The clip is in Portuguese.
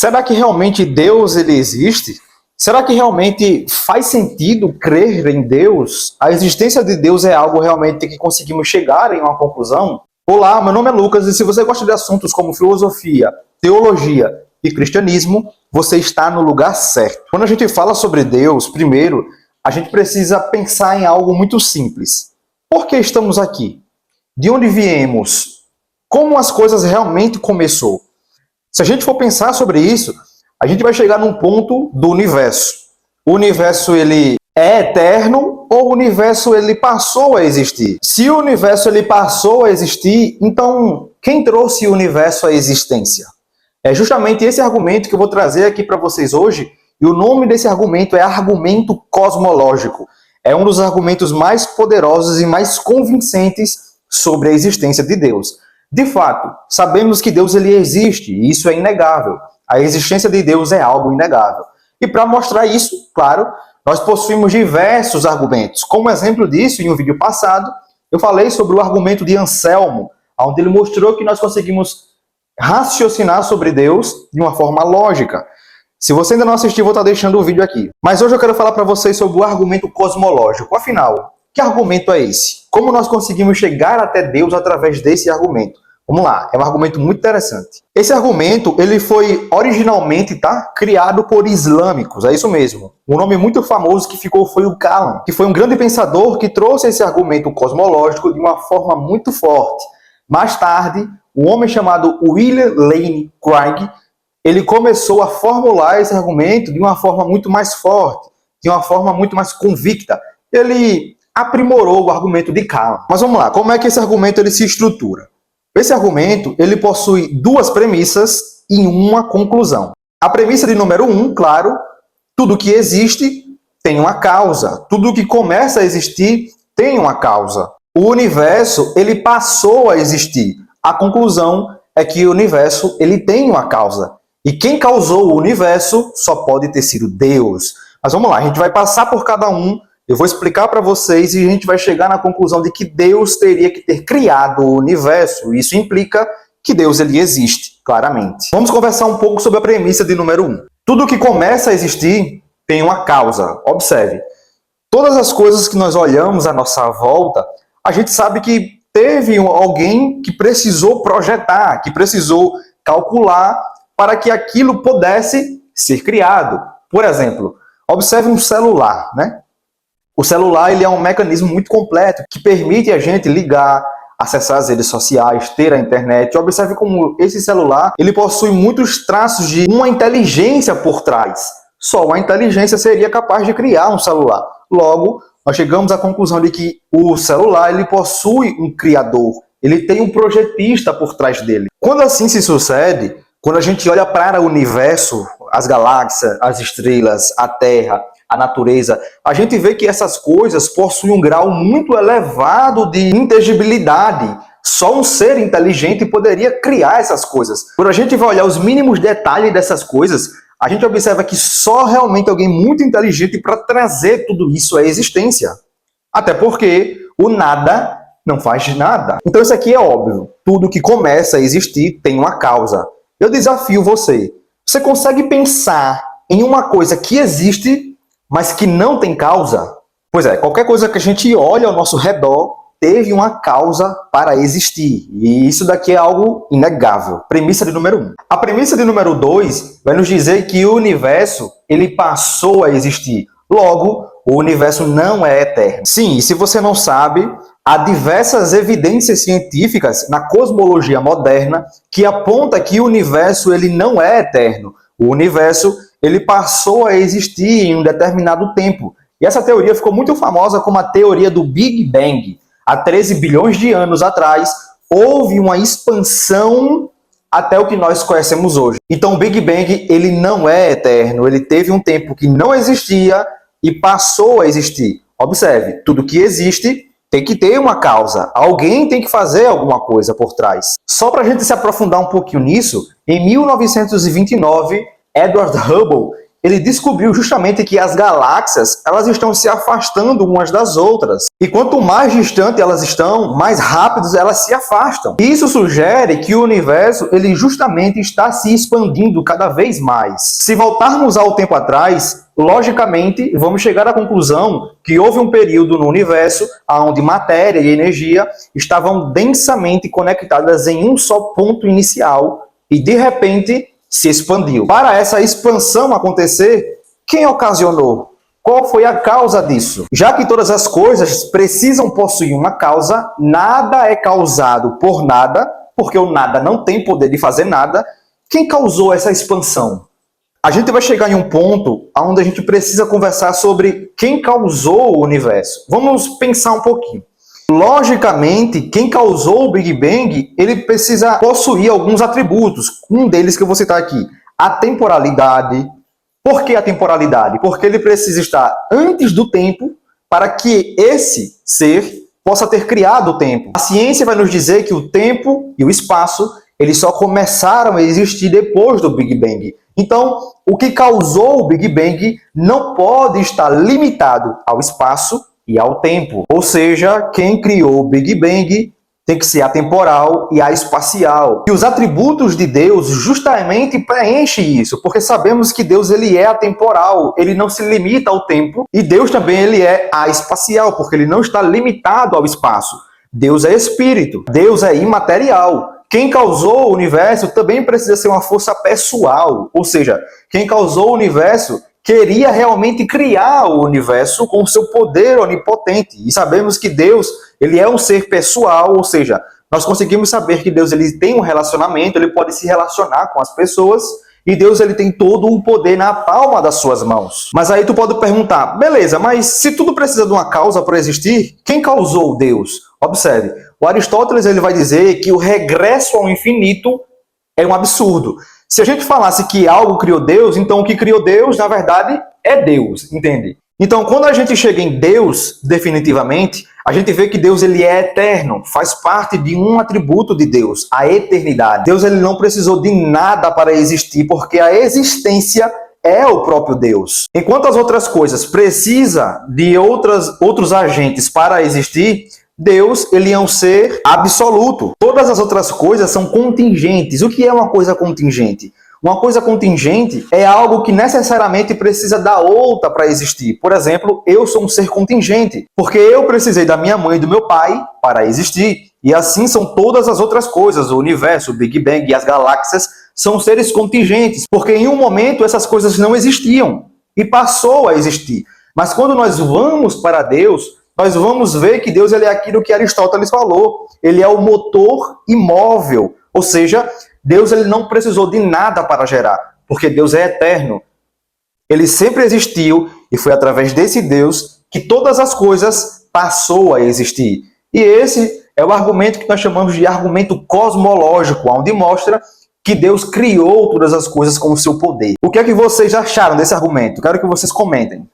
Será que realmente Deus ele existe? Será que realmente faz sentido crer em Deus? A existência de Deus é algo realmente que conseguimos chegar em uma conclusão? Olá, meu nome é Lucas e se você gosta de assuntos como filosofia, teologia e cristianismo, você está no lugar certo. Quando a gente fala sobre Deus, primeiro, a gente precisa pensar em algo muito simples. Por que estamos aqui? De onde viemos? Como as coisas realmente começou? Se a gente for pensar sobre isso, a gente vai chegar num ponto do universo. O universo ele é eterno ou o universo ele passou a existir? Se o universo ele passou a existir, então quem trouxe o universo à existência? É justamente esse argumento que eu vou trazer aqui para vocês hoje, e o nome desse argumento é argumento cosmológico. É um dos argumentos mais poderosos e mais convincentes sobre a existência de Deus. De fato, sabemos que Deus ele existe, e isso é inegável. A existência de Deus é algo inegável. E para mostrar isso, claro, nós possuímos diversos argumentos. Como exemplo disso, em um vídeo passado, eu falei sobre o argumento de Anselmo, onde ele mostrou que nós conseguimos raciocinar sobre Deus de uma forma lógica. Se você ainda não assistiu, vou estar deixando o vídeo aqui. Mas hoje eu quero falar para vocês sobre o argumento cosmológico. Afinal, que argumento é esse? Como nós conseguimos chegar até Deus através desse argumento? Vamos lá, é um argumento muito interessante. Esse argumento, ele foi originalmente, criado por islâmicos, é isso mesmo. Um nome muito famoso que ficou foi o Kalam, que foi um grande pensador que trouxe esse argumento cosmológico de uma forma muito forte. Mais tarde, um homem chamado William Lane Craig, ele começou a formular esse argumento de uma forma muito mais forte, de uma forma muito mais convicta. Ele aprimorou o argumento de Kalam. Mas vamos lá, como é que esse argumento ele se estrutura? Esse argumento ele possui duas premissas e uma conclusão. A premissa de número 1, claro, tudo que existe tem uma causa. Tudo que começa a existir tem uma causa. O universo ele passou a existir. A conclusão é que o universo ele tem uma causa. E quem causou o universo só pode ter sido Deus. Mas vamos lá, a gente vai passar por cada um. Eu vou explicar para vocês e a gente vai chegar na conclusão de que Deus teria que ter criado o universo. Isso implica que Deus ele existe, claramente. Vamos conversar um pouco sobre a premissa de número 1. Tudo que começa a existir tem uma causa. Observe, todas as coisas que nós olhamos à nossa volta, a gente sabe que teve alguém que precisou projetar, que precisou calcular para que aquilo pudesse ser criado. Por exemplo, observe um celular, né? O celular ele é um mecanismo muito completo que permite a gente ligar, acessar as redes sociais, ter a internet. Observe como esse celular ele possui muitos traços de uma inteligência por trás. Só uma inteligência seria capaz de criar um celular. Logo, nós chegamos à conclusão de que o celular ele possui um criador. Ele tem um projetista por trás dele. Quando assim se sucede, quando a gente olha para o universo, as galáxias, as estrelas, a Terra, a natureza, a gente vê que essas coisas possuem um grau muito elevado de inteligibilidade. Só um ser inteligente poderia criar essas coisas. Quando a gente vai olhar os mínimos detalhes dessas coisas, a gente observa que só realmente alguém muito inteligente para trazer tudo isso à existência. Até porque o nada não faz nada. Então isso aqui é óbvio. Tudo que começa a existir tem uma causa. Eu desafio você. Você consegue pensar em uma coisa que existe mas que não tem causa? Pois é, qualquer coisa que a gente olha ao nosso redor teve uma causa para existir. E isso daqui é algo inegável. Premissa de número 1. A premissa de número 2 vai nos dizer que o universo ele passou a existir. Logo, o universo não é eterno. Sim, e se você não sabe, há diversas evidências científicas na cosmologia moderna que apontam que o universo ele não é eterno. O universo ele passou a existir em um determinado tempo. E essa teoria ficou muito famosa como a teoria do Big Bang. Há 13 bilhões de anos atrás, houve uma expansão até o que nós conhecemos hoje. Então o Big Bang ele não é eterno, ele teve um tempo que não existia e passou a existir. Observe, tudo que existe tem que ter uma causa. Alguém tem que fazer alguma coisa por trás. Só para a gente se aprofundar um pouquinho nisso, em 1929, Edward Hubble ele descobriu justamente que as galáxias, elas estão se afastando umas das outras. E quanto mais distante elas estão, mais rápido elas se afastam. Isso sugere que o universo, ele justamente está se expandindo cada vez mais. Se voltarmos ao tempo atrás, logicamente, vamos chegar à conclusão que houve um período no universo onde matéria e energia estavam densamente conectadas em um só ponto inicial e, de repente, se expandiu. Para essa expansão acontecer, quem ocasionou? Qual foi a causa disso? Já que todas as coisas precisam possuir uma causa, nada é causado por nada, porque o nada não tem poder de fazer nada. Quem causou essa expansão? A gente vai chegar em um ponto onde a gente precisa conversar sobre quem causou o universo. Vamos pensar um pouquinho. Logicamente, quem causou o Big Bang, ele precisa possuir alguns atributos. Um deles que eu vou citar aqui, a temporalidade. Por que a temporalidade? Porque ele precisa estar antes do tempo para que esse ser possa ter criado o tempo. A ciência vai nos dizer que o tempo e o espaço, eles só começaram a existir depois do Big Bang. Então, o que causou o Big Bang não pode estar limitado ao espaço e ao tempo. Ou seja, quem criou o Big Bang tem que ser atemporal e espacial. E os atributos de Deus justamente preenchem isso, porque sabemos que Deus ele é atemporal, ele não se limita ao tempo, e Deus também ele é espacial, porque ele não está limitado ao espaço. Deus é espírito, Deus é imaterial. Quem causou o universo também precisa ser uma força pessoal, ou seja, quem causou o universo queria realmente criar o universo com o seu poder onipotente. E sabemos que Deus, ele é um ser pessoal, ou seja, nós conseguimos saber que Deus ele tem um relacionamento, ele pode se relacionar com as pessoas, e Deus ele tem todo o poder na palma das suas mãos. Mas aí tu pode perguntar, beleza, mas se tudo precisa de uma causa para existir, quem causou Deus? Observe, o Aristóteles ele vai dizer que o regresso ao infinito é um absurdo. Se a gente falasse que algo criou Deus, então o que criou Deus, na verdade, é Deus, entende? Então, quando a gente chega em Deus, definitivamente, a gente vê que Deus ele é eterno, faz parte de um atributo de Deus, a eternidade. Deus ele não precisou de nada para existir, porque a existência é o próprio Deus. Enquanto as outras coisas precisam de outros agentes para existir, Deus, ele é um ser absoluto. Todas as outras coisas são contingentes. O que é uma coisa contingente? Uma coisa contingente é algo que necessariamente precisa da outra para existir. Por exemplo, eu sou um ser contingente, porque eu precisei da minha mãe e do meu pai para existir. E assim são todas as outras coisas. O universo, o Big Bang e as galáxias são seres contingentes, porque em um momento essas coisas não existiam e passou a existir. Mas quando nós vamos para Deus, nós vamos ver que Deus ele é aquilo que Aristóteles falou. Ele é o motor imóvel. Ou seja, Deus ele não precisou de nada para gerar, porque Deus é eterno. Ele sempre existiu e foi através desse Deus que todas as coisas passou a existir. E esse é o argumento que nós chamamos de argumento cosmológico, onde mostra que Deus criou todas as coisas com o seu poder. O que é que vocês acharam desse argumento? Quero que vocês comentem.